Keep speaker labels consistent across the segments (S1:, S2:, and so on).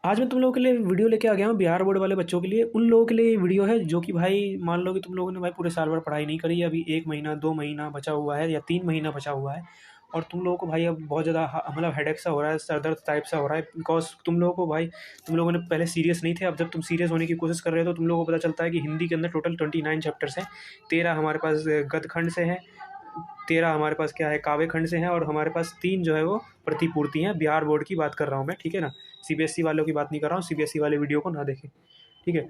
S1: आज मैं तुम लोगों के लिए वीडियो लेके आ गया हूँ बिहार बोर्ड वाले बच्चों के लिए। उन लोगों के लिए ये वीडियो है जो कि भाई मान लो कि तुम लोगों ने भाई पूरे साल भर पढ़ाई नहीं करी है, अभी 1 महीना 2 महीना बचा हुआ है या 3 महीना बचा हुआ है, और तुम लोगों को भाई अब बहुत ज़्यादा मतलब हेडेक सा हो रहा है, सर दर्द टाइप सा हो रहा है, बिकॉज तुम लोगों को भाई तुम लोगों ने पहले सीरियस नहीं थे। अब जब तुम सीरियस होने की कोशिश कर रहे हो तो तुम लोगों को पता चलता है कि हिंदी के अंदर टोटल 29 चैप्टर्स हैं। 13 हमारे पास गद्य खंड से हैं, 13 हमारे पास क्या है काव्य खंड से हैं, और हमारे पास 3 जो है वो प्रतिपूर्ति हैं। बिहार बोर्ड की बात कर रहा हूँ मैं, ठीक है ना, सीबीएसई वालों की बात नहीं कर रहा हूँ। सीबीएसई वाले वीडियो को ना देखें, ठीक है।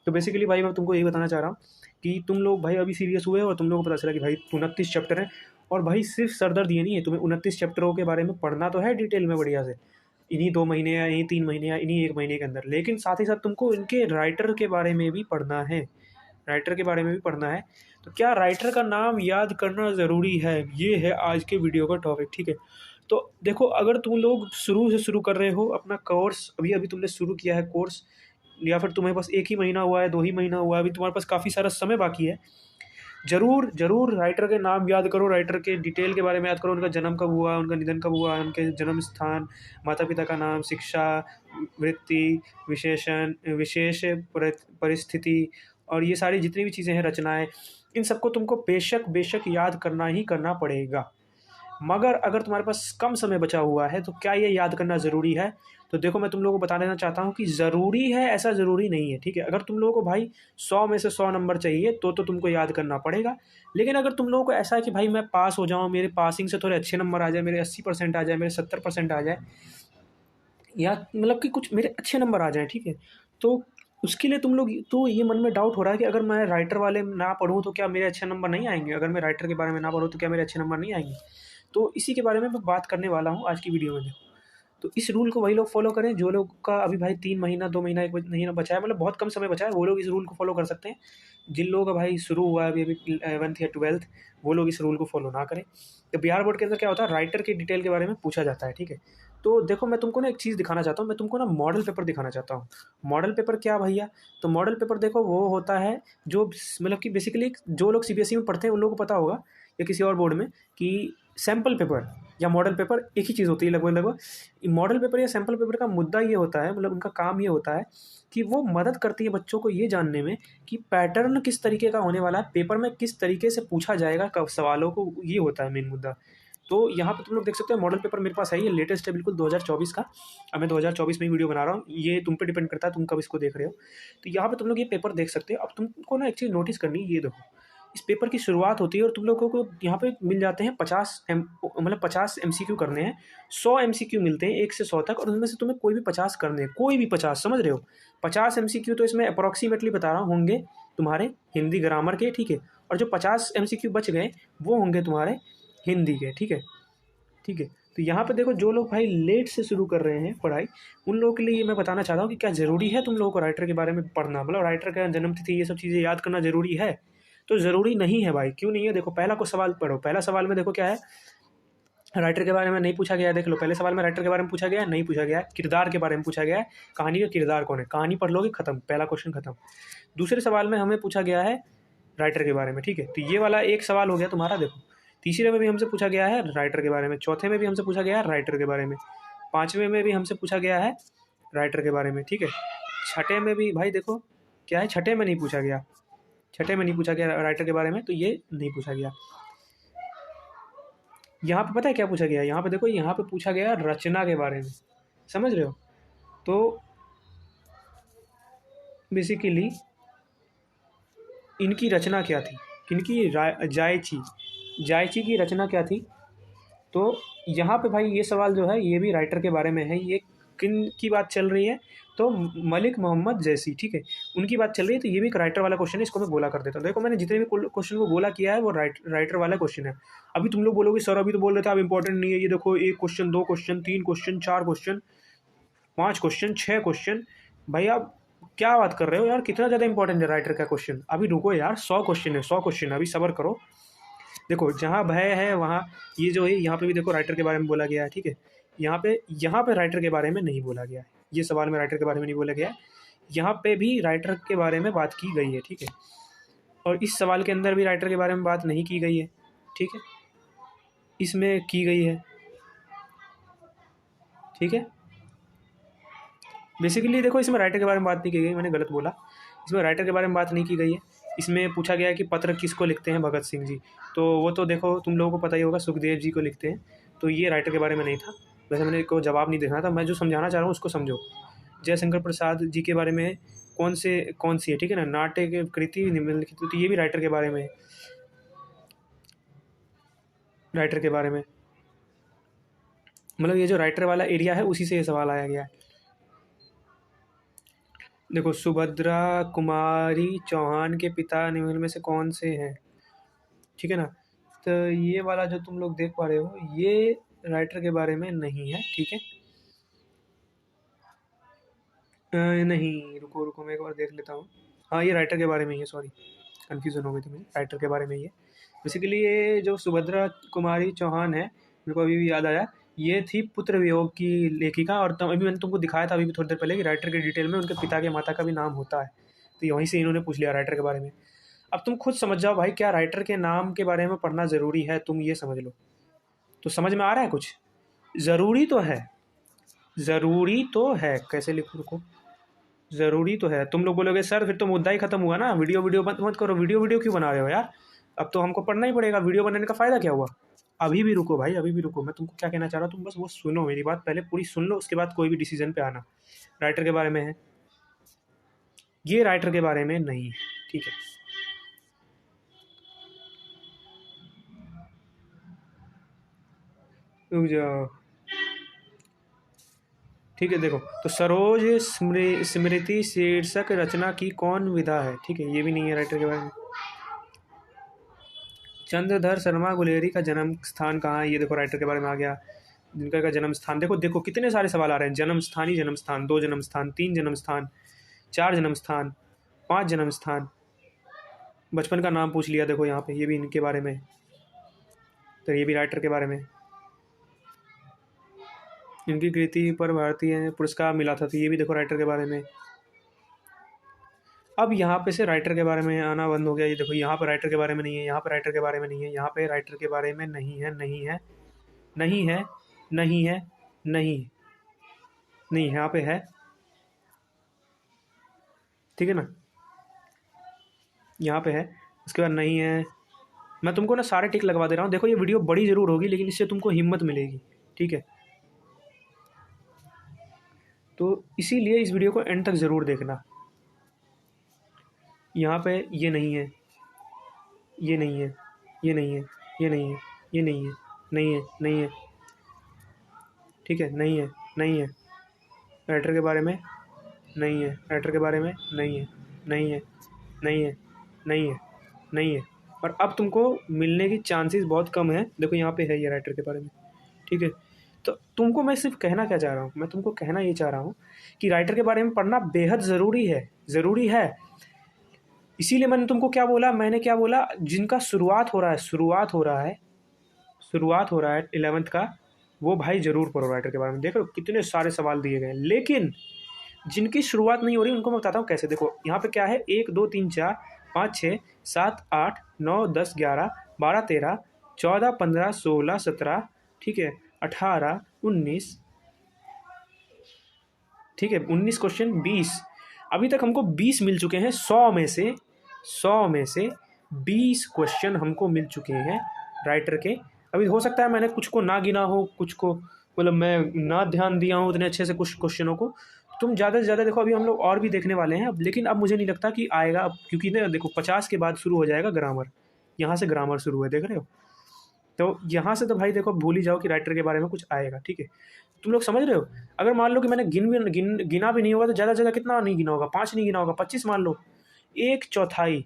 S1: तो बेसिकली भाई मैं तुमको यही बताना चाह रहा हूँ कि तुम लोग भाई अभी सीरियस हुए और तुम लोगों को पता चला कि भाई 29 चैप्टर है, और भाई सिर्फ सरदर्द ये नहीं है, तुम्हें 29 चैप्टरों के बारे में पढ़ना तो है डिटेल में बढ़िया से, इन्हीं 2 महीने या इन्हीं 3 महीने या इन्हीं 1 महीने के अंदर, लेकिन साथ ही साथ तुमको इनके राइटर के बारे में भी पढ़ना है। राइटर के बारे में भी पढ़ना है। तो क्या राइटर का नाम याद करना ज़रूरी है, ये है आज के वीडियो का टॉपिक, ठीक है। तो देखो, अगर तुम लोग शुरू से शुरू कर रहे हो अपना कोर्स, अभी अभी तुमने शुरू किया है कोर्स, या फिर तुम्हें बस 1 ही महीना हुआ है, 2 ही महीना हुआ है, अभी तुम्हारे पास काफ़ी सारा समय बाकी है, ज़रूर ज़रूर राइटर के नाम याद करो, राइटर के डिटेल के बारे में याद करो, उनका जन्म कब हुआ, उनका निधन कब हुआ, उनके जन्म स्थान, माता पिता का नाम, शिक्षा, वृत्ति, विशेषण, विशेष परिस्थिति, और ये सारी जितनी भी चीज़ें हैं, रचनाएं, इन सबको तुमको बेशक बेशक याद करना ही करना पड़ेगा। मगर अगर तुम्हारे पास कम समय बचा हुआ है तो क्या ये याद करना ज़रूरी है? तो देखो, मैं तुम लोगों को बता देना चाहता हूँ कि ज़रूरी है ऐसा ज़रूरी नहीं है, ठीक है। अगर तुम लोगों को भाई 100 में से 100 नंबर चाहिए तो तुमको याद करना पड़ेगा। लेकिन अगर तुम लोगों को ऐसा है कि भाई मैं पास हो जाऊँ, मेरे पासिंग से थोड़े अच्छे नंबर आ जाए, मेरे 80% आ जाए, मेरे 70% आ जाए, या मतलब कि कुछ मेरे अच्छे नंबर आ जाएँ, ठीक है। तो उसके लिए तुम लोग, तो ये मन में डाउट हो रहा है कि अगर मैं राइटर वाले ना पढ़ूँ तो क्या मेरे अच्छे नंबर नहीं आएँगे? अगर मैं राइटर के बारे में ना पढूँ तो क्या मेरे अच्छे नंबर नहीं आएँगे? तो इसी के बारे में मैं बात करने वाला हूँ आज की वीडियो में। तो इस रूल को वही लोग फॉलो करें जो लोग का अभी भाई 3 महीना 2 महीना 1 महीना बचा है, मतलब बहुत कम समय बचा है, वो लोग इस रूल को फॉलो कर सकते हैं। जिन लोगों का भाई शुरू हुआ है अभी अभी 11th या 12th, वो लोग इस रूल को फॉलो ना करें। तो बिहार बोर्ड के अंदर क्या होता है, राइटर के डिटेल के बारे में पूछा जाता है, ठीक है। तो देखो, मैं तुमको ना एक चीज़ दिखाना चाहता हूँ, मैं तुमको ना मॉडल पेपर दिखाना चाहता हूँ। मॉडल पेपर क्या भैया? तो मॉडल पेपर देखो, वो होता है जो मतलब कि बेसिकली जो लोग सीबीएसई में पढ़ते हैं उन लोगों को पता होगा, या किसी और बोर्ड में, कि सैम्पल पेपर या मॉडल पेपर एक ही चीज़ होती है लगभग लगभग। मॉडल पेपर या सैम्पल पेपर का मुद्दा ये होता है, मतलब उनका काम ये होता है कि वो मदद करती है बच्चों को ये जानने में कि पैटर्न किस तरीके का होने वाला है, पेपर में किस तरीके से पूछा जाएगा कब सवालों को, ये होता है मेन मुद्दा। तो यहाँ पे तुम लोग देख सकते हो, मॉडल पेपर मेरे पास है, ये लेटेस्ट है बिल्कुल 2024 का। अब मैं 2024 में ही वीडियो बना रहा हूँ, ये तुम पे डिपेंड करता है तुम कब इसको देख रहे हो। तो यहाँ पे तुम लोग ये पेपर देख सकते हो। अब तुमको ना एक चीज़ नोटिस करनी है, ये देखो, इस पेपर की शुरुआत होती है और तुम लोगों को यहाँ पे मिल जाते हैं 50 MCQ करने हैं। 100 MCQ मिलते हैं 1 से 100 तक, और उनमें से तुम्हें कोई भी 50 करने हैं, कोई भी 50, समझ रहे हो। 50 MCQ तो इसमें अप्रॉक्सीमेटली बता रहा हूँ होंगे तुम्हारे हिंदी ग्रामर के, ठीक है। और जो 50 MCQ बच गए वो होंगे तुम्हारे हिंदी के, ठीक है, ठीक है। तो यहाँ पे देखो, जो लोग भाई लेट से शुरू कर रहे हैं पढ़ाई, उन लोगों के लिए ये मैं बताना चाहता हूँ कि क्या ज़रूरी है तुम लोगों को राइटर के बारे में पढ़ना, मतलब राइटर का जन्म तिथि, ये सब चीज़ें याद करना ज़रूरी है? तो ज़रूरी नहीं है भाई। क्यों नहीं है? देखो, पहला को सवाल पढ़ो, पहला सवाल में देखो क्या है, राइटर के बारे में नहीं पूछा गया है। देख लो, पहले सवाल में राइटर के बारे में पूछा गया है, नहीं पूछा गया है। किरदार के बारे में पूछा गया है, कहानी का किरदार कौन है, कहानी पढ़ लोगे, खत्म, पहला क्वेश्चन खत्म। दूसरे सवाल में हमें पूछा गया है राइटर के बारे में, ठीक है। तो ये वाला एक सवाल हो गया तुम्हारा। देखो, तीसरे में भी हमसे पूछा गया है राइटर के बारे में, चौथे में भी हमसे पूछा गया है राइटर के बारे में, पाँचवें में भी हमसे पूछा गया है राइटर के बारे में, ठीक है। छठे में भी भाई देखो क्या है, छठे में नहीं पूछा गया, छठे में नहीं पूछा गया राइटर के बारे में, तो ये नहीं पूछा गया। यहाँ पे पता है क्या पूछा गया? यहाँ पे देखो, यहाँ पे पूछा गया रचना के बारे में, समझ रहे हो। तो बेसिकली इनकी रचना क्या थी, किनकी, जायची, जायची की रचना क्या थी। तो यहाँ पे भाई ये सवाल जो है ये भी राइटर के बारे में है। ये किन की बात चल रही है? तो मलिक मोहम्मद जैसी, ठीक है, उनकी बात चल रही है। तो ये भी एक राइटर वाला क्वेश्चन है, इसको मैं गोला कर देता हूँ। देखो, मैंने जितने भी क्वेश्चन को गोला किया है वो राइटर वाला क्वेश्चन है। अभी तुम लोग बोलोगे सर अभी तो बोल रहे थे आप इंपॉर्टेंट नहीं है, ये देखो 1 question 2 question 3 question 4 question 5 question 6 question. भाई आप क्या बात कर रहे हो यार, कितना ज़्यादा इंपॉर्टेंट है राइटर का क्वेश्चन। अभी रुको यार, 100 क्वेश्चन है, 100 क्वेश्चन, अभी सब्र करो। देखो, जहाँ भय है वहाँ, ये जो है यहाँ पे भी देखो राइटर के बारे में बोला गया है, ठीक है। यहाँ पे राइटर के बारे में नहीं बोला गया है, ये सवाल में राइटर के बारे में नहीं बोला गया है। यहाँ पे भी राइटर के बारे में बात की गई है, ठीक है। और इस सवाल के अंदर भी राइटर के बारे में बात नहीं की गई है, ठीक है, इसमें की गई है, ठीक है। बेसिकली देखो इसमें राइटर के बारे में बात नहीं की गई, मैंने गलत बोला, इसमें राइटर के बारे में बात नहीं की गई है। इसमें पूछा गया है कि पत्र किसको लिखते हैं भगत सिंह जी, तो वो तो देखो तुम लोगों को पता ही होगा, सुखदेव जी को लिखते हैं, तो ये राइटर के बारे में नहीं था। वैसे मैंने को जवाब नहीं देना था, मैं जो समझाना चाह रहा हूँ उसको समझो। जयशंकर प्रसाद जी के बारे में कौन सी है, ठीक है ना, नाट्य कृति निम्नलिखित, तो ये भी राइटर के बारे में है, राइटर के बारे में, मतलब ये जो राइटर वाला एरिया है उसी से ये सवाल आया गया है। देखो, सुभद्रा कुमारी चौहान के पिता निम्न में से कौन से हैं, ठीक है ना, तो ये वाला जो तुम लोग देख पा रहे हो ये राइटर के बारे में नहीं है, ठीक है। नहीं, रुको रुको मैं एक बार देख लेता हूँ। हाँ, ये राइटर के बारे में ही है, सॉरी कन्फ्यूज़न हो गई थी मुझे, राइटर के बारे में ही है। बेसिकली ये जो सुभद्रा कुमारी चौहान है, मेरे को अभी भी याद आया, ये थी पुत्र वियोग की लेखिका, और अभी मैंने तुमको दिखाया था अभी भी थोड़ी देर पहले कि राइटर के डिटेल में उनके पिता के माता का भी नाम होता है, तो वहीं से इन्होंने पूछ लिया राइटर के बारे में। अब तुम खुद समझ जाओ भाई, क्या राइटर के नाम के बारे में पढ़ना ज़रूरी है, तुम ये समझ लो। तो समझ में आ रहा है कुछ? ज़रूरी तो है, ज़रूरी तो है, कैसे लिखूँ रुको, ज़रूरी तो है। तुम लोग बोलोगे सर फिर तो मुद्दा ही खत्म हुआ ना, वीडियो वीडियो मत करो, वीडियो क्यों बना रहे हो यार, अब तो हमको पढ़ना ही पड़ेगा, वीडियो बनाने का फ़ायदा क्या हुआ। अभी भी रुको भाई, अभी भी रुको, मैं तुमको क्या कहना चाह रहा हूँ, तुम बस वो सुनो, मेरी बात पहले पूरी सुन लो, उसके बाद कोई भी डिसीजन पे आना। राइटर के बारे में है, ये राइटर के बारे में नहीं है, ठीक है। रुक जाओ, ठीक है। देखो, तो सरोज स्मृति शीर्षक रचना की कौन विधा है, ठीक है, ये भी नहीं है राइटर के बारे में। चंद्रधर शर्मा गुलेरी का जन्म स्थान कहाँ है, ये देखो राइटर के बारे में आ गया। जिनका का जन्म स्थान, देखो देखो कितने सारे सवाल आ रहे हैं, जन्म स्थान ही जन्म स्थान, 2 जन्म स्थान, 3 जन्म स्थान, 4 जन्म स्थान, 5 जन्म स्थान, बचपन का नाम पूछ लिया, देखो यहाँ पे ये भी इनके बारे में, तो ये भी राइटर के बारे में। इनकी कृति पर भारतीय पुरस्कार मिला था, तो ये भी देखो राइटर के बारे में। अब यहाँ पे से राइटर के बारे में आना बंद हो गया, ये देखो यहाँ पर राइटर के बारे में नहीं है, यहाँ पर राइटर के बारे में नहीं है, यहाँ पे राइटर के बारे में नहीं है, नहीं है, नहीं है, नहीं है, नहीं नहीं, यहाँ पे है, ठीक है ना, यहाँ पे है, उसके बाद नहीं है। मैं तुमको ना सारे टिक लगवा दे रहा हूँ, देखो ये वीडियो बड़ी ज़रूर होगी लेकिन इससे तुमको हिम्मत मिलेगी, ठीक है। तो इसीलिए इस वीडियो को एंड तक ज़रूर देखना। यहाँ पे ये नहीं है, ये नहीं है, ये नहीं है, ये नहीं है, ये नहीं है, नहीं है, नहीं है, ठीक है, नहीं है, नहीं है, राइटर के बारे में नहीं है, राइटर के बारे में नहीं है, नहीं है, नहीं है, नहीं है, नहीं है। और अब तुमको मिलने की चांसेस बहुत कम है, देखो यहाँ पे है ये राइटर के बारे में, ठीक है। तो तुमको मैं सिर्फ कहना क्या चाह रहा हूँ, मैं तुमको कहना ये चाह रहा हूँ कि राइटर के बारे में पढ़ना बेहद ज़रूरी है, ज़रूरी है। इसीलिए मैंने तुमको क्या बोला, मैंने क्या बोला, जिनका शुरुआत हो रहा है, शुरुआत हो रहा है 11th का, वो भाई ज़रूर पढ़ो राइटर के बारे में। देख लो कितने सारे सवाल दिए गए हैं, लेकिन जिनकी शुरुआत नहीं हो रही उनको मैं बताता हूँ कैसे। देखो यहाँ पे क्या है, 1 2 3 4 5 6 7 8 9 10 11 12 13 14 15 16 17, ठीक है, 18 19, ठीक है, 19 क्वेश्चन, 20, अभी तक हमको 20 मिल चुके हैं, 100 में से 20 क्वेश्चन हमको मिल चुके हैं राइटर के। अभी हो सकता है मैंने कुछ को ना गिना हो, कुछ को मतलब मैं ना ध्यान दिया हूँ उतने अच्छे से कुछ क्वेश्चनों को। तुम ज़्यादा से ज़्यादा देखो, अभी हम लोग और भी देखने वाले हैं अब, लेकिन अब मुझे नहीं लगता कि आएगा अब, क्योंकि ना देखो 50 के बाद शुरू हो जाएगा ग्रामर, यहाँ से ग्रामर शुरू है, देख रहे हो, तो यहाँ से तो भाई देखो भूल ही जाओ कि राइटर के बारे में कुछ आएगा, ठीक है। तुम लोग समझ रहे हो, अगर मान लो कि मैंने गिना भी नहीं होगा तो ज़्यादा से ज़्यादा कितना नहीं गिना होगा, 5 नहीं गिना होगा, 25 मान लो, एक चौथाई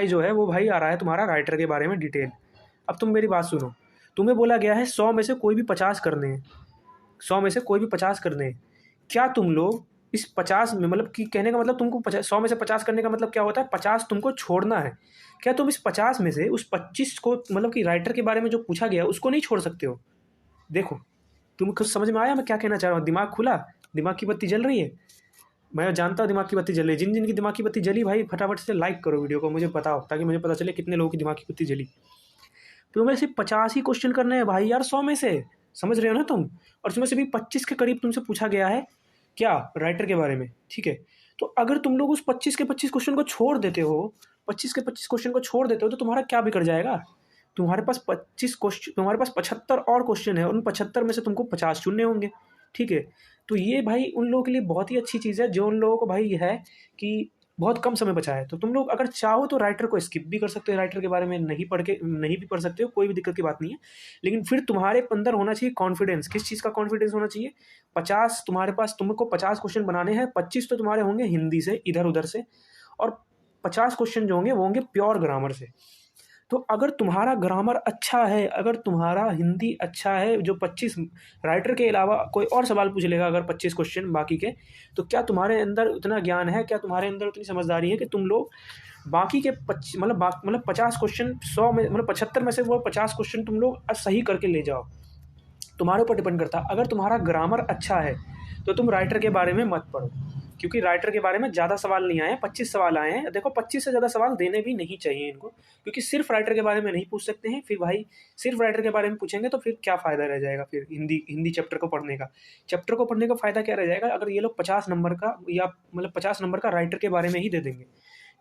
S1: जो है वो भाई आ रहा है तुम्हारा राइटर के बारे में डिटेल। अब तुम मेरी बात सुनो, तुम्हें बोला गया है 100 में से कोई भी 50 करने हैं, 100 में से कोई भी 50 करने हैं। क्या तुम लोग इस 50 में, मतलब कि कहने का मतलब तुमको 100 में से 50 करने का मतलब क्या होता है, 50 तुमको छोड़ना है। क्या तुम इस 50 में से उस 25 को, मतलब कि राइटर के बारे में जो पूछा गया उसको नहीं छोड़ सकते हो। देखो तुम्हें कुछ समझ में आया मैं क्या कहना चाह रहा हूँ, दिमाग खुला, दिमाग की बत्ती जल रही है, मैं जानता हूँ दिमाग की बत्ती जल रही है। जिन जिन की दिमाग की बत्ती जली भाई फटाफट से लाइक करो वीडियो को, मुझे बताओ, ताकि मुझे पता चले कितने लोगों की दिमाग की बत्ती जली। तो तुम्हें सिर्फ 50 ही क्वेश्चन करने हैं भाई यार, 100 में से, समझ रहे हो ना तुम, और उसमें से भी 25 के करीब तुमसे पूछा गया है। क्या राइटर के बारे में, ठीक है। तो अगर तुम लोग उस 25 के 25 क्वेश्चन को छोड़ देते हो, 25 के 25 क्वेश्चन को छोड़ देते हो, तो तुम्हारा क्या बिगड़ जाएगा? तुम्हारे पास 25 क्वेश्चन, तुम्हारे पास 75 और क्वेश्चन है, उन 75 में से तुमको 50 चुनने होंगे, ठीक है। तो ये भाई उन लोगों के लिए बहुत ही अच्छी चीज़ है, जो उन लोगों को भाई है कि बहुत कम समय बचा है। तो तुम लोग अगर चाहो तो राइटर को स्किप भी कर सकते हो, राइटर के बारे में नहीं भी पढ़ सकते हो, कोई भी दिक्कत की बात नहीं है। लेकिन फिर तुम्हारे अंदर होना चाहिए कॉन्फिडेंस। किस चीज़ का कॉन्फिडेंस होना चाहिए? 50 तुम्हारे पास, तुमको 50 क्वेश्चन बनाने हैं, 25 तो तुम्हारे होंगे हिंदी से इधर उधर से, और 50 क्वेश्चन जो होंगे वो होंगे प्योर ग्रामर से। तो अगर तुम्हारा ग्रामर अच्छा है, अगर तुम्हारा हिंदी अच्छा है, जो 25 राइटर के अलावा कोई और सवाल पूछ लेगा अगर 25 क्वेश्चन बाकी के, तो क्या तुम्हारे अंदर उतना ज्ञान है, क्या तुम्हारे अंदर उतनी समझदारी है कि तुम लोग बाकी के मतलब 50 क्वेश्चन 100 में, मतलब 75 में से वो 50 क्वेश्चन तुम लोग सही करके ले जाओ? तुम्हारे ऊपर डिपेंड करता है। अगर तुम्हारा ग्रामर अच्छा है तो तुम राइटर के बारे में मत पढ़ो, क्योंकि राइटर के बारे में ज़्यादा सवाल नहीं आए हैं, 25 सवाल आए हैं। देखो 25 से ज़्यादा सवाल देने भी नहीं चाहिए इनको, क्योंकि सिर्फ राइटर के बारे में नहीं पूछ सकते हैं। फिर भाई सिर्फ राइटर के बारे में पूछेंगे तो फिर क्या फ़ायदा रह जाएगा फिर हिंदी चैप्टर को पढ़ने का? चैप्टर को पढ़ने का फ़ायदा क्या रह जाएगा अगर ये लोग 50 नंबर का या मतलब 50 नंबर का राइटर के बारे में ही दे देंगे,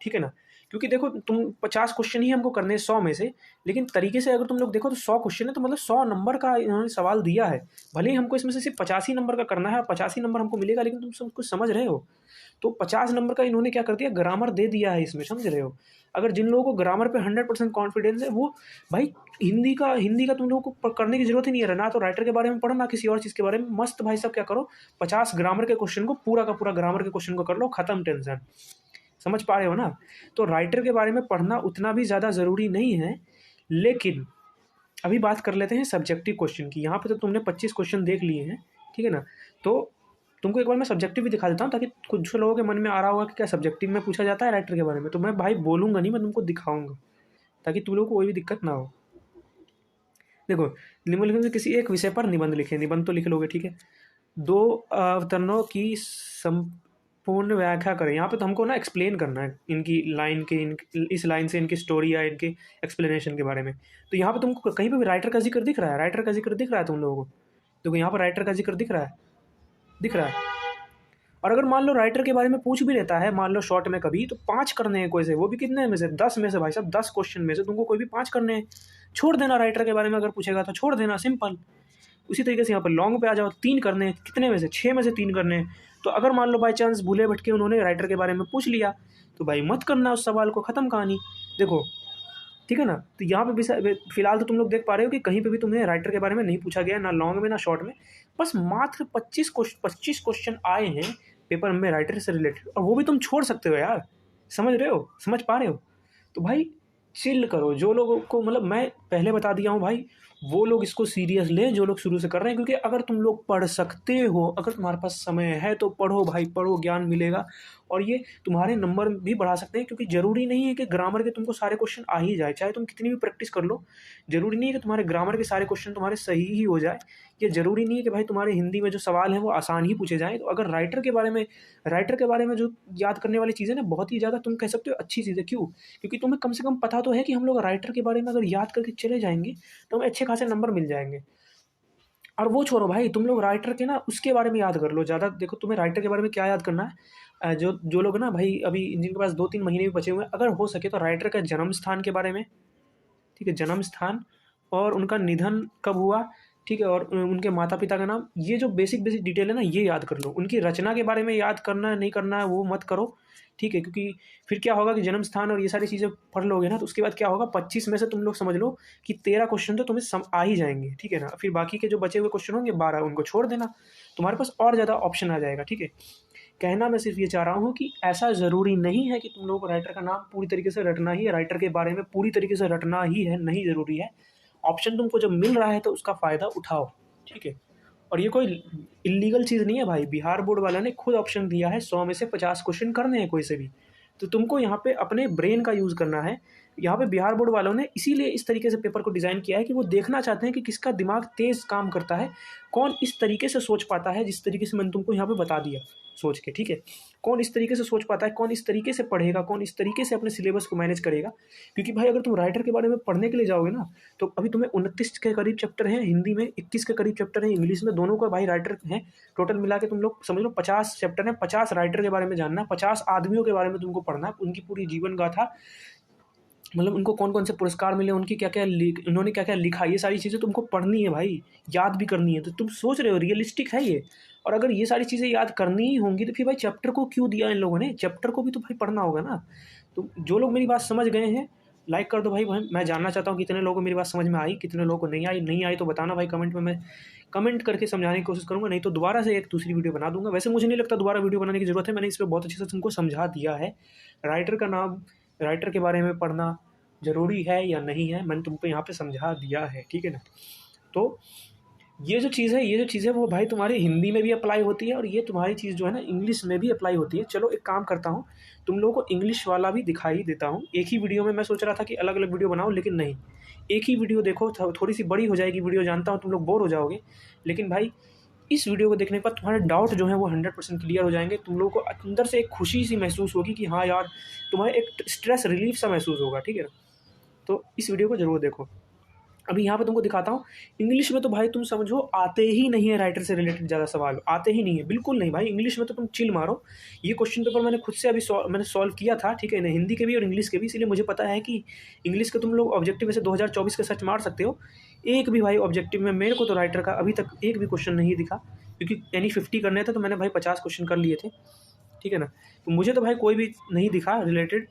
S1: ठीक है ना। क्योंकि देखो तुम 50 क्वेश्चन ही हमको करने हैं 100 में से, लेकिन तरीके से अगर तुम लोग देखो तो 100 क्वेश्चन है, तो मतलब 100 नंबर का इन्होंने सवाल दिया है। भले ही हमको इसमें से सिर्फ 85 नंबर का करना है, 85 नंबर हमको मिलेगा, लेकिन तुम सब कुछ समझ रहे हो। तो 50 नंबर का इन्होंने क्या कर दिया, ग्रामर दे दिया है इसमें, समझ रहे हो। अगर जिन लोगों को ग्रामर पे 100% कॉन्फिडेंस है, वो भाई हिंदी का तुम लोगों को करने की जरूरत ही नहीं है, ना तो राइटर के बारे में पढ़ो ना किसी और चीज़ के बारे में। मस्त भाई सब क्या करो, 50 ग्रामर के क्वेश्चन को पूरा का पूरा ग्रामर के क्वेश्चन को कर लो, खत्म टेंशन। समझ पा रहे हो ना। तो राइटर के बारे में पढ़ना उतना भी ज़्यादा ज़रूरी नहीं है। लेकिन अभी बात कर लेते हैं सब्जेक्टिव क्वेश्चन की। यहाँ पे तो तुमने 25 क्वेश्चन देख लिए हैं, ठीक है ना। तो तुमको एक बार मैं सब्जेक्टिव भी दिखा देता हूँ, ताकि कुछ लोगों के मन में आ रहा होगा कि क्या सब्जेक्टिव में पूछा जाता है राइटर के बारे में। तो मैं भाई बोलूँगा नहीं, मैं तुमको दिखाऊंगा, ताकि तुम लोगों को कोई भी दिक्कत ना हो। देखो, निम्नलिखित में किसी एक विषय पर निबंध लिखे, निबंध तो लिख लोगे, ठीक है। 2 अवतरणों की संपूर्ण व्याख्या करें। यहाँ पे तो हमको ना एक्सप्लेन करना है इनकी लाइन के, इस लाइन से इनकी स्टोरी या इनके एक्सप्लेनेशन के बारे में। तो यहाँ पे तुमको कहीं पे भी राइटर का जिक्र दिख रहा है, राइटर का जिक्र दिख रहा है तुम लोगों को? देखो यहाँ पर राइटर का जिक्र दिख रहा है, दिख रहा है। और अगर मान लो राइटर के बारे में पूछ भी लेता है, मान लो शॉर्ट में कभी, तो 5 करने हैं कोई से, वो भी कितने में से, 10 में से भाई साहब, 10 क्वेश्चन में से तुमको कोई भी 5 करने हैं। छोड़ देना, राइटर के बारे में अगर पूछेगा तो छोड़ देना, सिंपल। उसी तरीके से यहाँ पर लॉन्ग पे आ जाओ, 3 करने हैं, कितने में से, 6 में से 3 करने हैं। तो अगर मान लो बाई चांस भूले भटके उन्होंने राइटर के बारे में पूछ लिया, तो भाई मत करना उस सवाल को, ख़त्म कहानी। देखो ठीक है ना। तो यहाँ पे भी फिलहाल तो तुम लोग देख पा रहे हो कि कहीं पे भी तुम्हें राइटर के बारे में नहीं पूछा गया, ना लॉन्ग में ना शॉर्ट में। बस मात्र 25 क्वेश्चन आए हैं पेपर में राइटर से रिलेटेड, और वो भी तुम छोड़ सकते हो यार। समझ रहे हो, समझ पा रहे हो? तो भाई चिल करो। जो लोगों को, मतलब मैं पहले बता दिया हूँ भाई, वो लोग इसको सीरियस लें जो लोग शुरू से कर रहे हैं। क्योंकि अगर तुम लोग पढ़ सकते हो, अगर तुम्हारे पास समय है तो पढ़ो भाई, पढ़ो, ज्ञान मिलेगा। और ये तुम्हारे नंबर भी बढ़ा सकते हैं, क्योंकि ज़रूरी नहीं है कि ग्रामर के तुमको सारे क्वेश्चन आ ही जाए। चाहे तुम कितनी भी प्रैक्टिस कर लो, ज़रूरी नहीं है कि तुम्हारे ग्रामर के सारे क्वेश्चन तुम्हारे सही ही हो जाए। ये ज़रूरी नहीं है कि भाई तुम्हारे हिंदी में जो सवाल हैं वो आसान ही पूछे जाएँ। तो अगर राइटर के बारे में जो याद करने वाली चीज़ें ना, बहुत ही ज़्यादा तुम कह सकते हो अच्छी चीज़ है। क्यों? क्योंकि तुम्हें कम से कम पता तो है कि हम लोग राइटर के बारे में अगर याद करके चले जाएंगे तो हमें अच्छे खासे नंबर मिल जाएंगे। और वो छोड़ो भाई, तुम लोग राइटर के ना उसके बारे में याद कर लो ज़्यादा। देखो तुम्हें राइटर के बारे में क्या याद करना है, जो जो लोग ना भाई अभी जिनके पास 2-3 महीने भी बचे हुए हैं, अगर हो सके तो राइटर का जन्म स्थान के बारे में, ठीक है, जन्म स्थान और उनका निधन कब हुआ, ठीक है, और उनके माता पिता का नाम, ये जो बेसिक डिटेल है ना, ये याद कर लो। उनकी रचना के बारे में याद करना है नहीं करना है वो मत करो, ठीक है। क्योंकि फिर क्या होगा कि जन्म स्थान और ये सारी चीज़ें पढ़ लोगे ना, तो उसके बाद क्या होगा, 25 में से तुम लोग समझ लो कि 13 क्वेश्चन तो तुम्हें आ ही जाएंगे, ठीक है ना। फिर बाकी के जो बचे हुए क्वेश्चन होंगे 12, उनको छोड़ देना, तुम्हारे पास और ज़्यादा ऑप्शन आ जाएगा, ठीक है। कहना मैं सिर्फ ये चाह रहा हूँ कि ऐसा ज़रूरी नहीं है कि तुम लोग को राइटर का नाम पूरी तरीके से रटना ही है, राइटर के बारे में पूरी तरीके से रटना ही है, नहीं ज़रूरी है। ऑप्शन तुमको जब मिल रहा है तो उसका फ़ायदा उठाओ, ठीक है। और ये कोई इलीगल चीज़ नहीं है भाई, बिहार बोर्ड वाला ने खुद ऑप्शन दिया है 100 में से 50 क्वेश्चन करने हैं कोई से भी। तो तुमको यहाँ पे अपने ब्रेन का यूज़ करना है, यहाँ पे बिहार बोर्ड वालों ने इसीलिए इस तरीके से पेपर को डिज़ाइन किया है कि वो देखना चाहते हैं कि किसका दिमाग तेज़ काम करता है, कौन इस तरीके से सोच पाता है जिस तरीके से मैंने तुमको यहाँ पे बता दिया सोच के, ठीक है। कौन इस तरीके से सोच पाता है, कौन इस तरीके से पढ़ेगा, कौन इस तरीके से अपने सिलेबस को मैनेज करेगा। क्योंकि भाई अगर तुम राइटर के बारे में पढ़ने के लिए जाओगे ना, तो अभी तुम्हें 29 के करीब चैप्टर हैं हिंदी में, 21 के करीब चैप्टर हैं इंग्लिश में, दोनों का भाई राइटर हैं। टोटल मिला के तुम लोग समझ लो 50 चैप्टर हैं, 50 राइटर के बारे में जानना है, 50 आदमियों के बारे में तुमको पढ़ना है, उनकी पूरी जीवन गाथा, मतलब उनको कौन कौन से पुरस्कार मिले, उनकी क्या क्या उन्होंने क्या क्या लिखा, ये सारी चीज़ें तुमको पढ़नी है भाई, याद भी करनी है। तो तुम सोच रहे हो रियलिस्टिक है ये? और अगर ये सारी चीज़ें याद करनी ही होंगी तो फिर भाई चैप्टर को क्यों दिया इन लोगों ने? चैप्टर को भी तो भाई पढ़ना होगा ना। तो जो लोग मेरी बात समझ गए हैं लाइक कर दो भाई। मैं जानना चाहता हूँ कितने लोगों को मेरी बात समझ में आई, कितने लोगों को नहीं आई तो बताना भाई कमेंट में, मैं कमेंट करके समझाने की कोशिश करूँगा, नहीं तो दोबारा से एक दूसरी वीडियो बना दूंगा। वैसे मुझे नहीं लगता दोबारा वीडियो बनाने की ज़रूरत है, मैंने इस पर बहुत अच्छे से तुमको समझा दिया है। राइटर का नाम, राइटर के बारे में पढ़ना ज़रूरी है या नहीं है, मैंने तुमको यहाँ पे समझा दिया है, ठीक है ना। तो ये जो चीज़ है वो भाई तुम्हारी हिंदी में भी अप्लाई होती है, और ये तुम्हारी चीज़ जो है ना इंग्लिश में भी अप्लाई होती है। चलो एक काम करता हूँ, तुम लोगों को इंग्लिश वाला भी दिखाई देता हूँ एक ही वीडियो में। मैं सोच रहा था कि अलग अलग वीडियो बनाऊँ, लेकिन नहीं, एक ही वीडियो देखो, थोड़ी सी बड़ी हो जाएगी वीडियो, जानता हूँ तुम लोग बोर हो जाओगे, लेकिन भाई इस वीडियो को देखने के बाद तुम्हारे डाउट जो है वो 100% क्लियर हो जाएंगे। तुम लोगों को अंदर से एक खुशी सी महसूस होगी कि हाँ यार, तुम्हें एक स्ट्रेस रिलीफ सा महसूस होगा, ठीक है ना। तो इस वीडियो को ज़रूर देखो। अभी यहाँ पे तुमको दिखाता हूँ इंग्लिश में, तो भाई तुम समझो आते ही नहीं है राइटर से रिलेटेड ज़्यादा सवाल, आते ही नहीं है, बिल्कुल नहीं भाई। इंग्लिश में तो तुम चिल मारो। ये क्वेश्चन पेपर मैंने खुद से अभी मैंने सॉल्व किया था, ठीक है ना, हिंदी के भी और इंग्लिश के भी, इसलिए मुझे पता है कि इंग्लिश के तुम लोग ऑब्जेक्टिव में से 2024 के सर्च मार सकते हो। एक भी भाई ऑब्जेक्टिव में मेरे को तो राइटर का अभी तक एक भी क्वेश्चन नहीं दिखा, क्योंकि यानी 50 करने थे तो मैंने भाई 50 क्वेश्चन कर लिए थे, ठीक है ना। तो मुझे तो भाई कोई भी नहीं दिखा रिलेटेड,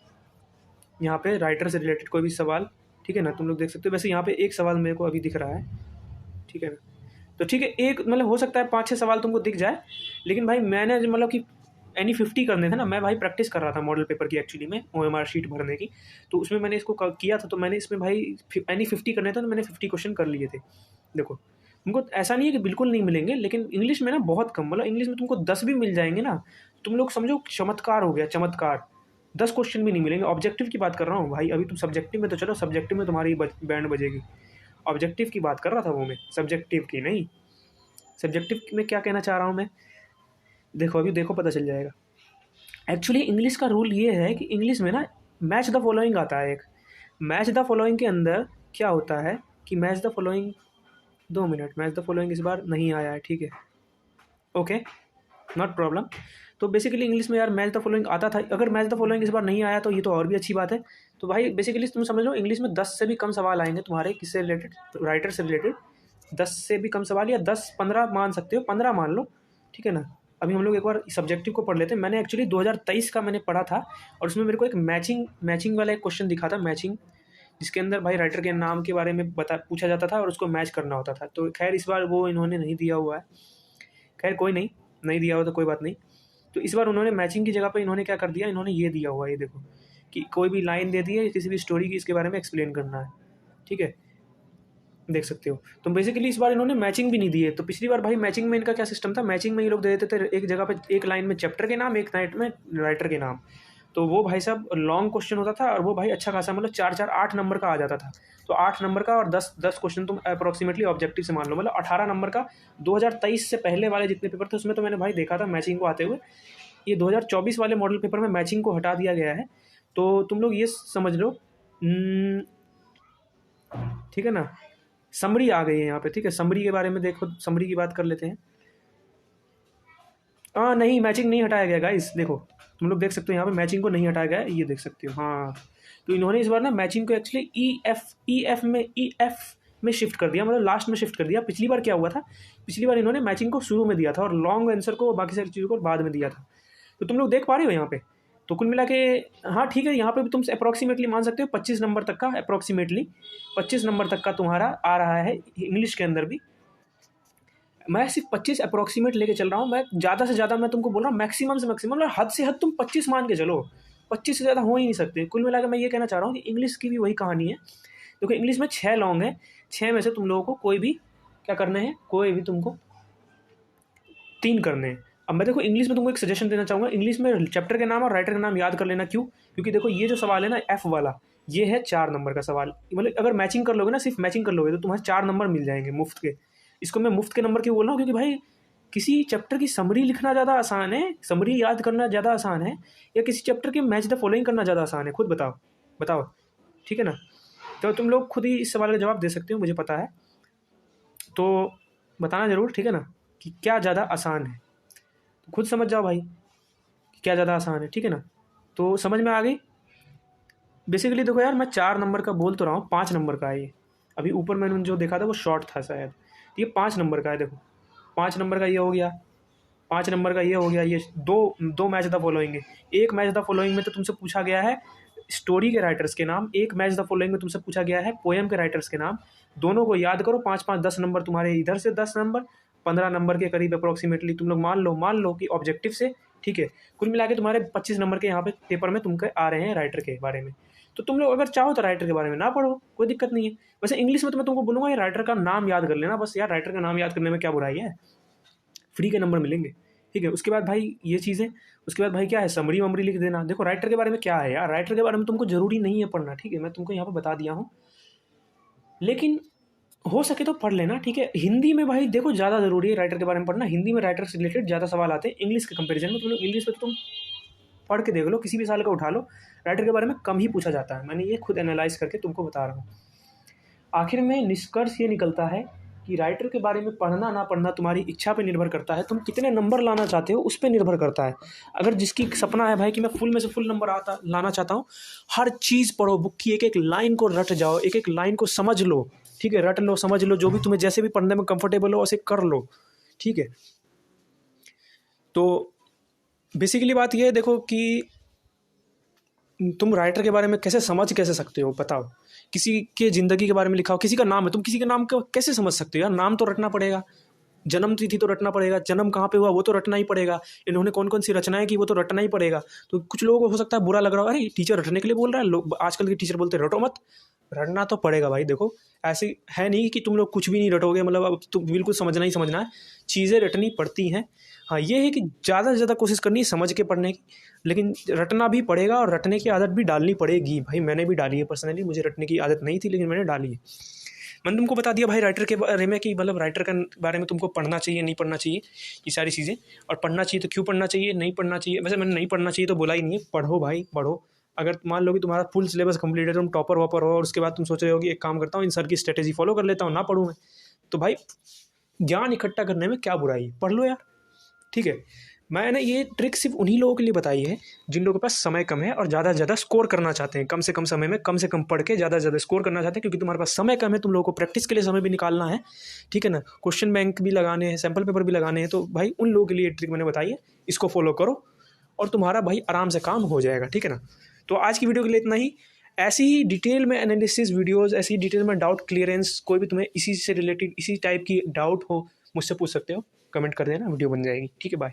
S1: यहाँ पे राइटर से रिलेटेड कोई भी सवाल, ठीक है ना। तुम लोग देख सकते हो। वैसे यहाँ पे एक सवाल मेरे को अभी दिख रहा है, ठीक है ना। तो ठीक है, एक मतलब हो सकता है 5-6 सवाल तुमको दिख जाए, लेकिन भाई मैंने मतलब कि यानी 50 करने थे ना, मैं भाई प्रैक्टिस कर रहा था मॉडल पेपर की एक्चुअली में, OMR शीट भरने की। तो उसमें मैंने इसको किया था, तो मैंने इसमें भाई यानी 50 करने थे, तो मैंने 50 क्वेश्चन कर लिए थे। देखो तुमको ऐसा नहीं है कि बिल्कुल नहीं मिलेंगे, लेकिन इंग्लिश में ना बहुत कम, मतलब इंग्लिश में तुमको 10 भी मिल जाएंगे ना, तुम लोग समझो चमत्कार हो गया, चमत्कार। 10 क्वेश्चन भी नहीं मिलेंगे। ऑब्जेक्टिव की बात कर रहा हूँ भाई, अभी तुम सब्जेक्टिव में तो चलो, सब्जेक्टिव में तुम्हारी बैंड बजेगी। ऑब्जेक्टिव की बात कर रहा था वो मैं, सब्जेक्टिव की नहीं। सब्जेक्टिव में क्या कहना चाह रहा हूँ मैं, देखो अभी देखो पता चल जाएगा। एक्चुअली इंग्लिश का रूल ये है कि इंग्लिश में ना मैच द फॉलोइंग आता है एक। मैच द फॉलोइंग के अंदर क्या होता है कि match the following, 2 minute, match the following इस बार नहीं आया है, ठीक है, ओके, नॉट प्रॉब्लम। तो बेसिकली इंग्लिश में यार मैच द फॉलोइंग आता था, अगर मैच द फॉलोइंग इस बार नहीं आया तो ये तो और भी अच्छी बात है। तो भाई बेसिकली तुम समझ लो इंग्लिश में 10 से भी कम सवाल आएंगे तुम्हारे किससे रिलेटेड, राइटर से रिलेटेड। 10 से भी कम सवाल, या 10-15 मान सकते हो, 15 मान लो, ठीक है ना। अभी हम लोग एक बार सब्जेक्टिव को पढ़ लेते हैं। मैंने एक्चुअली 2023 का मैंने पढ़ा था, और उसमें मेरे को एक मैचिंग वाला एक क्वेश्चन दिखा था, मैचिंग, जिसके अंदर भाई राइटर के नाम के बारे में पूछा जाता था और उसको मैच करना होता था। तो खैर इस बार वो इन्होंने नहीं दिया हुआ है, खैर कोई नहीं दिया हुआ तो कोई बात नहीं। तो इस बार उन्होंने मैचिंग की जगह पे इन्होंने क्या कर दिया, इन्होंने ये दिया हुआ है, ये देखो, कि कोई भी लाइन दे दी है किसी भी स्टोरी की, इसके बारे में एक्सप्लेन करना है, ठीक है, देख सकते हो। तो बेसिकली इस बार इन्होंने मैचिंग भी नहीं दी है। तो पिछली बार भाई मैचिंग में इनका क्या सिस्टम था, मैचिंग में ये लोग दे देते थे एक जगह पे एक लाइन में चैप्टर के नाम, एक लाइन में राइटर के नाम। तो वो भाई साहब लॉन्ग क्वेश्चन होता था, और वो भाई अच्छा खासा मतलब 4-4 8 नंबर का आ जाता था। तो 8 नंबर का और 10 क्वेश्चन तुम अप्रॉक्सीमेटली ऑब्जेक्टिव से मान लो, मतलब 18 नंबर का। 2023 से पहले वाले जितने पेपर थे उसमें तो मैंने भाई देखा था मैचिंग को आते हुए। ये 2024 वाले मॉडल पेपर में मैचिंग को हटा दिया गया है। तो तुम लोग ये समझ लो, ठीक है ना। समरी आ गई है यहाँ पे, ठीक है, समरी के बारे में देखो, समरी की बात कर लेते हैं। हाँ नहीं, मैचिंग नहीं हटाया गया गाइस, देखो तुम लोग देख सकते हो यहाँ पे मैचिंग को नहीं हटाया गया है, ये देख सकते हो। हाँ, तो इन्होंने इस बार ना मैचिंग को एक्चुअली ई एफ में शिफ्ट कर दिया, मतलब लास्ट में शिफ्ट कर दिया। पिछली बार क्या हुआ था, पिछली बार इन्होंने मैचिंग को शुरू में दिया था और लॉन्ग आंसर को, बाकी सारी चीज़ों को बाद में दिया था। तो तुम लोग देख पा रहे हो यहाँ पे। तो कुल मिला के हाँ ठीक है, यहाँ पे भी तुम अप्रॉक्सीमेटली मान सकते हो 25 नंबर तक का, अप्रॉक्सीमेटली 25 नंबर तक का तुम्हारा आ रहा है इंग्लिश के अंदर भी। मैं सिर्फ 25 अप्रॉक्सीमेट लेके चल रहा हूँ, मैं ज़्यादा से ज़्यादा मैं तुमको बोल रहा हूँ मैक्सिमम से मैक्सिमम, मतलब हद से हद तुम 25 मान के चलो, 25 से ज़्यादा हो ही नहीं सकते। कुल मिला के मैं ये कहना चाह रहा हूँ कि इंग्लिश की भी वही कहानी है, क्योंकि इंग्लिश में 6 लॉन्ग है, 6 में से तुम लोगों को कोई भी क्या करने हैं, कोई भी तुमको 3 करने हैं। अब मैं देखो इंग्लिश में तुमको एक सजेशन देना चाहूँगा, इंग्लिश में चैप्टर के नाम और राइटर का नाम याद कर लेना। क्यों? क्योंकि देखो ये जो सवाल है ना एफ वाला, ये है 4 नंबर का सवाल। मतलब अगर मैचिंग कर लोगे ना, सिर्फ मैचिंग कर लोगे तो तुम्हें 4 नंबर मिल जाएंगे मुफ्त के। इसको मैं मुफ्त के नंबर क्यों बोल रहा हूँ, क्योंकि भाई किसी चैप्टर की समरी लिखना ज़्यादा आसान है, समरी याद करना ज़्यादा आसान है, या किसी चैप्टर के मैच द फॉलोइंग करना ज़्यादा आसान है? खुद बताओ, बताओ, ठीक है ना? तो तुम लोग खुद ही इस सवाल का जवाब दे सकते हो, मुझे पता है। तो बताना ज़रूर, ठीक है ना, कि क्या ज़्यादा आसान है। तो खुद समझ जाओ भाई कि क्या ज़्यादा आसान है, ठीक है ना? तो समझ में आ गई? बेसिकली देखो यार, मैं 4 नंबर का बोल तो रहा हूँ, 5 नंबर का है ये। अभी ऊपर मैंने जो देखा था वो शॉर्ट था शायद, ये 5 नंबर का है। देखो 5 नंबर का ये हो गया, 5 नंबर का ये हो गया, ये दो दो मैच द फॉलोइंग है। एक मैच द फॉलोइंग में तो तुमसे पूछा गया है स्टोरी के राइटर्स के नाम, एक मैच द फॉलोइंग में तुमसे पूछा गया है पोएम के राइटर्स के नाम। दोनों को याद करो, 5-5 10 नंबर तुम्हारे इधर से, 10 नंबर 15 नंबर के करीब अप्रोक्सीमेटली तुम लोग मान लो कि ऑब्जेक्टिव से, ठीक है। कुल मिला के तुम्हारे 25 नंबर के यहाँ पे पेपर में तुमके आ रहे हैं राइटर के बारे में। तो तुम लोग अगर चाहो तो राइटर के बारे में ना पढ़ो, कोई दिक्कत नहीं है। वैसे इंग्लिश में तो मैं तुमको बोलूँगा ये राइटर का नाम याद कर लेना बस यार, राइटर का नाम याद करने में क्या बुराई है, फ्री के नंबर मिलेंगे, ठीक है। उसके बाद भाई ये चीज़ें, उसके बाद भाई क्या है, समरी वमरी लिख देना। देखो राइटर के बारे में क्या है यार, राइटर के बारे में तुमको ज़रूरी नहीं है पढ़ना, ठीक है, मैं तुमको यहाँ पे बता दिया हूँ, लेकिन हो सके तो पढ़ लेना, ठीक है। हिंदी में भाई देखो ज़्यादा ज़रूरी है राइटर के बारे में पढ़ना, हिंदी में राइटर से रिलेटेड ज़्यादा सवाल आते हैं इंग्लिश के कंपेरिजन में। तुम लोग इंग्लिश में तो तुम पढ़ के देख लो, किसी भी साल का उठा लो, राइटर के बारे में कम ही पूछा जाता है। मैंने ये खुद एनालाइज करके तुमको बता रहा हूँ। आखिर में निष्कर्ष ये निकलता है कि राइटर के बारे में पढ़ना ना पढ़ना तुम्हारी इच्छा पे निर्भर करता है, तुम कितने नंबर लाना चाहते हो उस पर निर्भर करता है। अगर जिसकी सपना है भाई कि मैं फुल में से फुल नंबर लाना चाहता हूँ, हर चीज़ पढ़ो, बुक की एक एक लाइन को रट जाओ, एक एक लाइन को समझ लो, ठीक है, रट लो, समझ लो, जो भी तुम्हें जैसे भी पढ़ने में कंफर्टेबल हो वैसे कर लो, ठीक है। तो बेसिकली बात यह है, देखो कि तुम राइटर के बारे में कैसे सकते हो, बताओ। किसी के ज़िंदगी के बारे में लिखा हो, किसी का नाम है, तुम किसी के नाम को कैसे समझ सकते हो यार? नाम तो रटना पड़ेगा, जन्म तिथि तो रटना पड़ेगा, जन्म कहाँ पे हुआ वो तो रटना ही पड़ेगा, इन्होंने कौन कौन सी रचनाएं की वो तो रटना ही पड़ेगा। तो कुछ लोगों को हो सकता है बुरा लग रहा हो, अरे टीचर रटने के लिए बोल रहा है, लोग आजकल के टीचर बोलते हैं रटो मत, रटना तो पड़ेगा भाई। देखो ऐसे है नहीं कि तुम लोग कुछ भी नहीं रटोगे, मतलब अब तुम बिल्कुल समझना ही समझना है, चीज़ें रटनी पड़ती हैं। हाँ ये है कि ज़्यादा से ज़्यादा कोशिश करनी है समझ के पढ़ने की, लेकिन रटना भी पड़ेगा और रटने की आदत भी डालनी पड़ेगी भाई। मैंने भी डाली है पर्सनली, मुझे रटने की आदत नहीं थी लेकिन मैंने डाली है। मैंने तुमको बता दिया भाई राइटर के बारे में कि मतलब राइटर के बारे में तुमको पढ़ना चाहिए नहीं पढ़ना चाहिए, ये सारी चीज़ें। और पढ़ना चाहिए तो क्यों पढ़ना चाहिए, नहीं पढ़ना चाहिए, वैसे मैंने नहीं पढ़ना चाहिए तो बोला ही नहीं है, पढ़ो भाई पढ़ो। अगर मान लो कि तुम्हारा फुल सिलेबस कंप्लीट है, तुम टॉपर वॉपर हो और उसके बाद तुम सोच रहे हो कि एक काम करता हूँ इन सर की स्ट्रेटेजी फॉलो कर लेता हूँ, ना पढ़ूँ मैं, तो भाई ज्ञान इकट्ठा करने में क्या बुराई है, पढ़ लो यार, ठीक है। मैंने ये ट्रिक सिर्फ उन्हीं लोगों के लिए बताई है जिन लोगों के पास समय कम है और ज़्यादा से ज़्यादा स्कोर करना चाहते हैं, कम से कम समय में कम से कम पढ़ के ज़्यादा से ज़्यादा स्कोर करना चाहते हैं, क्योंकि तुम्हारे पास समय कम है, तुम लोगों को प्रैक्टिस के लिए समय भी निकालना है, ठीक है ना, क्वेश्चन बैंक भी लगाने हैं, सैम्पल पेपर भी लगाने हैं। तो भाई उन लोगों के लिए ट्रिक मैंने बताई है, इसको फॉलो करो और तुम्हारा भाई आराम से काम हो जाएगा, ठीक है ना। तो आज की वीडियो के लिए इतना ही। ऐसी ही डिटेल में एनालिसिस वीडियोस, ऐसी डिटेल में डाउट क्लियरेंस, कोई भी तुम्हें इसी से रिलेटेड इसी टाइप की डाउट हो मुझसे पूछ सकते हो, कमेंट कर देना, वीडियो बन जाएगी, ठीक है, बाय।